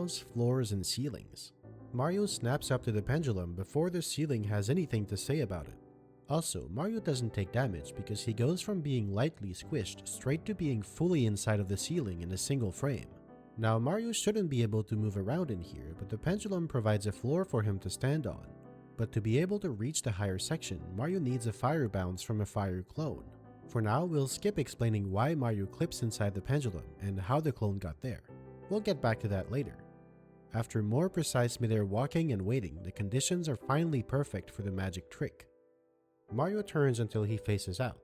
walls, floors, and ceilings. Mario snaps up to the pendulum before the ceiling has anything to say about it. Also, Mario doesn't take damage because he goes from being lightly squished straight to being fully inside of the ceiling in a single frame. Now, Mario shouldn't be able to move around in here, but the pendulum provides a floor for him to stand on. But to be able to reach the higher section, Mario needs a fire bounce from a fire clone. For now, we'll skip explaining why Mario clips inside the pendulum and how the clone got there. We'll get back to that later. After more precise midair walking and waiting, the conditions are finally perfect for the magic trick. Mario turns until he faces out.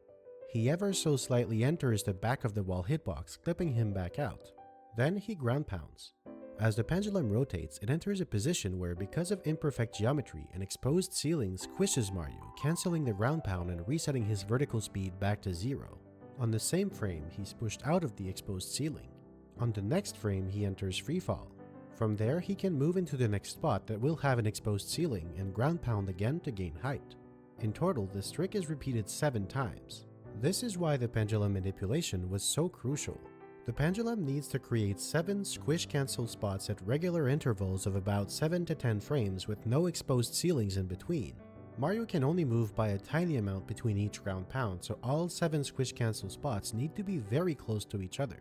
He ever so slightly enters the back of the wall hitbox, clipping him back out. Then he ground pounds. As the pendulum rotates, it enters a position where, because of imperfect geometry, an exposed ceiling squishes Mario, cancelling the ground pound and resetting his vertical speed back to 0. On the same frame, he's pushed out of the exposed ceiling. On the next frame, he enters freefall. From there, he can move into the next spot that will have an exposed ceiling and ground pound again to gain height. In total, this trick is repeated 7 times. This is why the pendulum manipulation was so crucial. The pendulum needs to create 7 squish-cancel spots at regular intervals of about 7 to 10 frames with no exposed ceilings in between. Mario can only move by a tiny amount between each ground pound, so all 7 squish-cancel spots need to be very close to each other.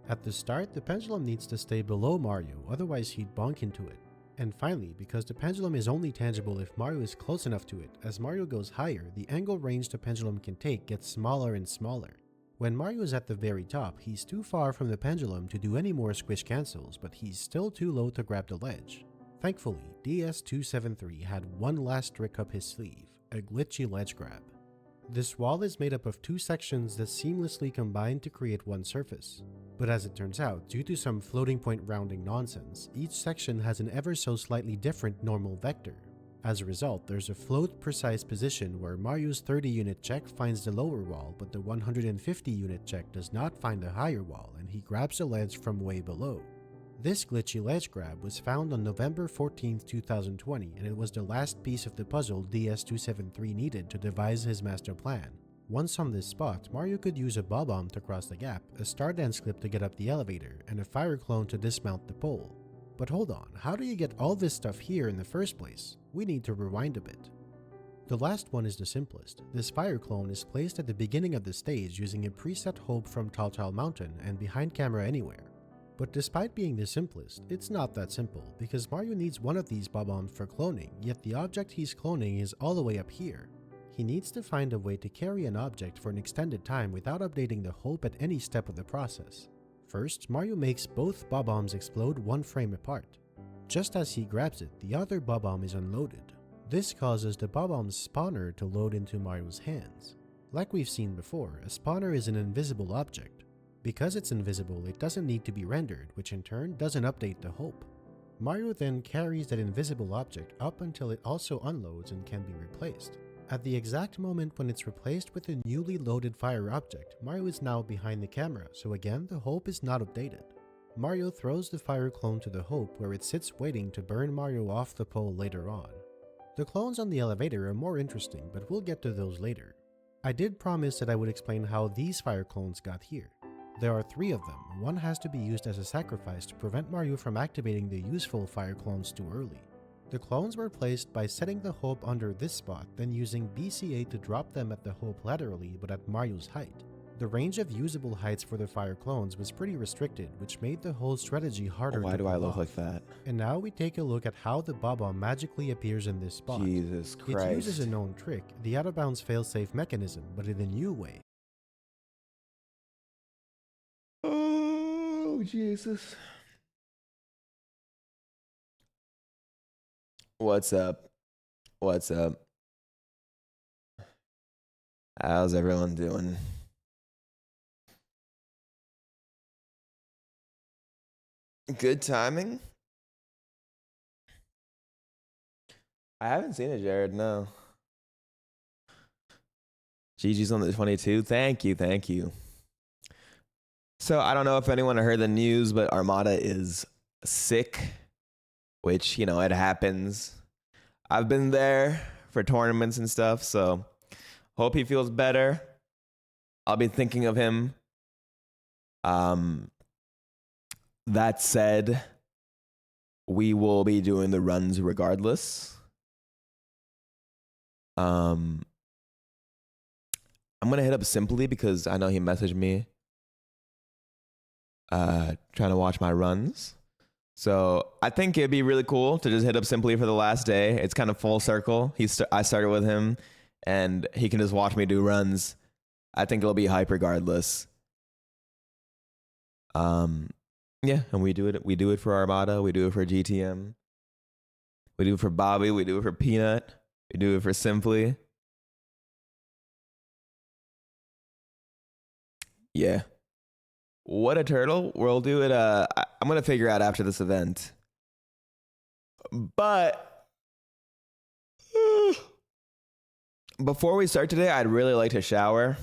At the start, the pendulum needs to stay below Mario, otherwise he'd bonk into it. And finally, because the pendulum is only tangible if Mario is close enough to it, as Mario goes higher, the angle range the pendulum can take gets smaller and smaller. When Mario is at the very top, he's too far from the pendulum to do any more squish cancels, but he's still too low to grab the ledge. Thankfully, DS273 had one last trick up his sleeve, a glitchy ledge grab. This wall is made up of 2 sections that seamlessly combine to create one surface. But as it turns out, due to some floating point rounding nonsense, each section has an ever so slightly different normal vector. As a result, there's a float precise position where Mario's 30 unit check finds the lower wall, but the 150 unit check does not find the higher wall, and he grabs a ledge from way below. This glitchy ledge grab was found on November 14, 2020, and it was the last piece of the puzzle DS273 needed to devise his master plan. Once on this spot, Mario could use a bob-omb to cross the gap, a star dance clip to get up the elevator, and a fire clone to dismount the pole. But hold on, how do you get all this stuff here in the first place? We need to rewind a bit. The last one is the simplest. This fire clone is placed at the beginning of the stage using a preset hope from Tall Mountain and behind camera anywhere. But despite being the simplest, it's not that simple, because Mario needs one of these bob-ombs for cloning, yet the object he's cloning is all the way up here. He needs to find a way to carry an object for an extended time without updating the hope at any step of the process. First, Mario makes both bob-ombs explode 1 frame apart. Just as he grabs it, the other bob-omb is unloaded. This causes the bob-omb's spawner to load into Mario's hands. Like we've seen before, a spawner is an invisible object. Because it's invisible, it doesn't need to be rendered, which in turn doesn't update the hope. Mario then carries that invisible object up until it also unloads and can be replaced. At the exact moment when it's replaced with a newly loaded fire object, Mario is now behind the camera, so again the hope is not updated. Mario throws the fire clone to the hope where it sits waiting to burn Mario off the pole later on. The clones on the elevator are more interesting, but we'll get to those later. I did promise that I would explain how these fire clones got here. There are 3 of them. One has to be used as a sacrifice to prevent Mario from activating the useful fire clones too early. The clones were placed by setting the hope under this spot, then using BCA to drop them at the hope laterally but at Mario's height. The range of usable heights for the fire clones was pretty restricted, which made the whole strategy harder to pull off. Why do I look like that? And now we take a look at how the bob-omb magically appears in this spot. Jesus Christ. It uses a known trick, the out-of-bounds failsafe mechanism, but in a new way. Oh, Jesus. What's up? What's up? How's everyone doing? Good timing? I haven't seen it, Jared, no. GG's on the 22. Thank you, thank you. So I don't know if anyone heard the news, but Armada is sick, which, you know, it happens. I've been there for tournaments and stuff, so hope he feels better. I'll be thinking of him. That said, we will be doing the runs regardless. I'm gonna hit up Simply because I know he messaged me trying to watch my runs. So I think it'd be really cool to just hit up Simply for the last day. It's kind of full circle. I started with him, and he can just watch me do runs. I think it'll be hype regardless. Yeah, and we do it. We do it for Armada. We do it for GTM. We do it for Bobby. We do it for Peanut. We do it for Simply. Yeah. What a turtle. We'll do it. I'm going to figure out after this event. But before we start today, I'd really like to shower.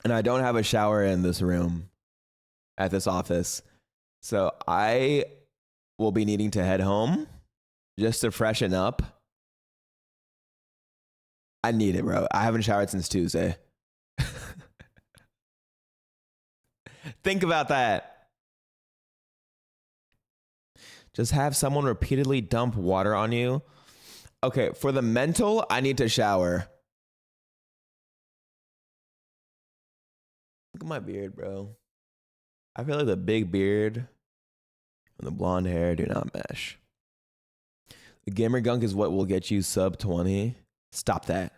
And I don't have a shower in this room at this office. So I will be needing to head home just to freshen up. I need it, bro. I haven't showered since Tuesday. Think about that. Just have someone repeatedly dump water on you. Okay, for the mental, I need to shower. Look at my beard, bro. I feel like the big beard and the blonde hair do not mesh. The gamer gunk is what will get you sub 20. Stop that.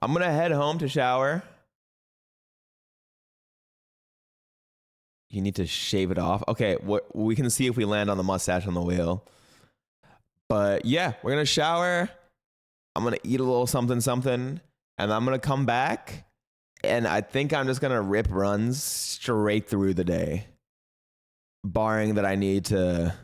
I'm going to head home to shower. You need to shave it off. Okay, we can see if we land on the mustache on the wheel. But yeah, we're going to shower. I'm going to eat a little something, and I'm going to come back. And I think I'm just going to rip runs straight through the day. Barring that I need to,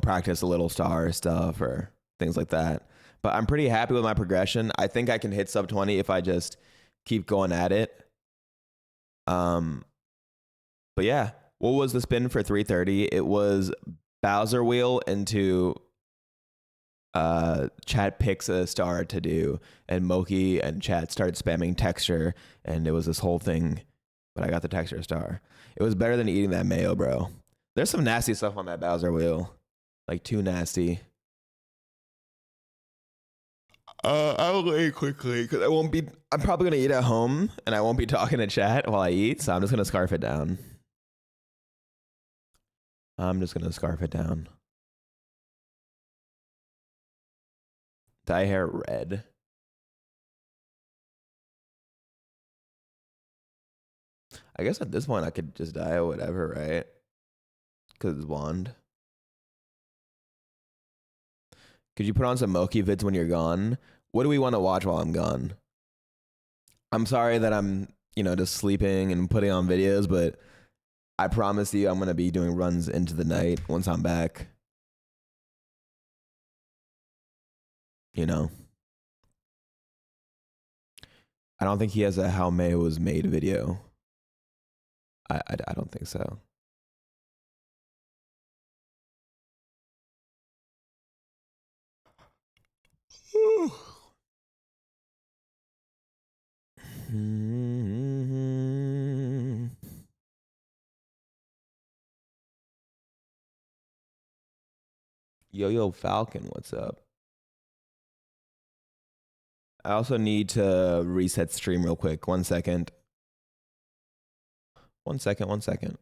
practice a little star stuff or things like that. But I'm pretty happy with my progression. I think I can hit sub 20 if I just keep going at it. But yeah, what was the spin for 330? It was Bowser wheel into Chat picks a star to do, and Moki and Chat started spamming texture, and it was this whole thing, but I got the texture star. It was better than eating that mayo, bro. There's some nasty stuff on that Bowser wheel. Like, too nasty. I'll eat quickly because I'm probably going to eat at home and I won't be talking to Chat while I eat. So I'm just going to scarf it down. Dye hair red. I guess at this point I could just dye it whatever, right? Because it's blonde. Could you put on some Moki vids when you're gone? What do we want to watch while I'm gone? I'm sorry that I'm, just sleeping and putting on videos, but I promise you I'm going to be doing runs into the night once I'm back. I don't think he has a How May Was Made video. I don't think so. Yo Falcon, what's up? I also need to reset stream real quick. 1 second. 1 second.